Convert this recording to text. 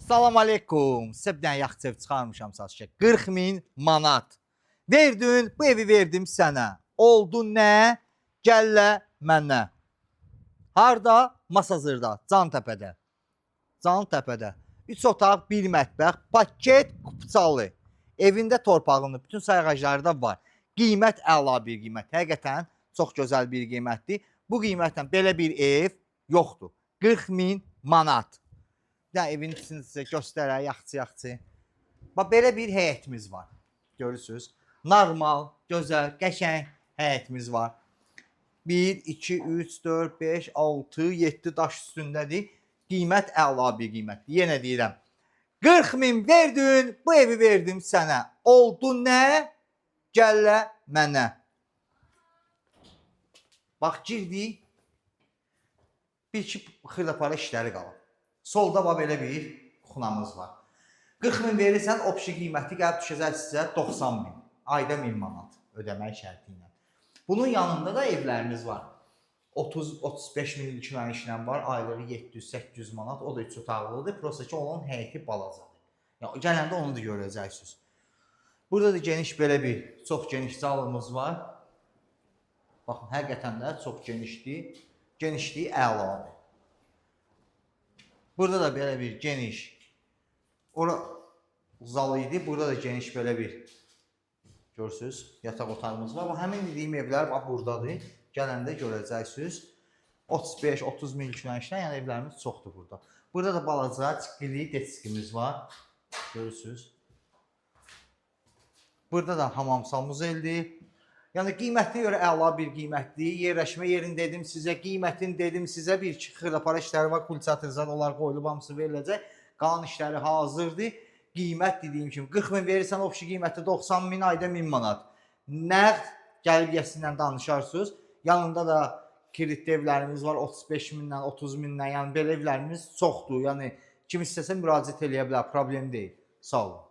Salam aleykum. Sizə bir dənə yaxşı ev çıxarmışam satışa. 40 min manat. Verdin, bu evi verdim sənə. Oldu nə? Gəllə mənə. Harda? Masazırda, Cantəpədə. Cantəpədə. 3 otaq, 1 mətbəx, paket kupçalı. Evində torpağını, bütün sayğacları da var. Qiymət əla bir qiymət. Həqiqətən çox gözəl bir qiymətdir. Bu qiymətlə belə bir ev yoxdur. 40 min manat. Ya evin içini sizə göstərək, yaxşı. Bax, belə bir həyətimiz var. Görürsünüz. Normal, gözəl, qəşəng həyətimiz var. 1, 2, 3, 4, 5, 6, 7 daş üstündədir. Qiymət əla bir qiymətdir. Yenə deyirəm. 40 min verdin, bu evi verdim sənə. Oldu nə? Gəllə mənə. Bax, girdik. Bir-iki xırdapara işləri qalıb. Solda var belə bir xunamız var. 40 min verirsən, opşi qiyməti gəlib düşəcək sizə 90 min. Ayda 1000 manat ödəmək şərti ilə. Bunun yanında da evlərimiz var. 30-35 min ilk var. Aylığı 700-800 manat. O da 3 otaqlıdır. Prosta ki, onun həyəti balacadır. Yəni, gələndə onu da görəcəksiniz. Burada da geniş belə bir, çox geniş zalımız var. Baxın, həqiqətən də çox genişdir. Genişliyi əladır. Burada da belə bir geniş zal idi. Burada da geniş belə bir görürsünüz, yataq otağımız var. Həmin dediyim evlər bax buradadır. Gələndə görəcəksiniz. 35-30 min ilk-nəyişdən, yəni evlərimiz çoxdur burada. Burada da balaca çikili deskimiz var. Görürsünüz. Burada da hamamsal muzeldir. Yəni qiymətinə görə əla bir qiymətdir. Yerləşmə yerini dedim sizə, qiymətini dedim sizə. Bir-iki xırdapara işləri var, kulçatırlar, onlar qoyulub, hamısı veriləcək. Qalan işləri hazırdır. Qiymət dediyim kimi 40 min verirsən, opşi qiyməti 90 min, ayda 1000 manat. Nəğd gəlib yəsinlə danışarsınız. Yanında da kreditli evlərimiz var, 35 mindən, 30 mindən. Yəni belə evlərimiz çoxdur. Yəni kim istəsə müraciət eləyə bilər, problem deyil. Sağ olun.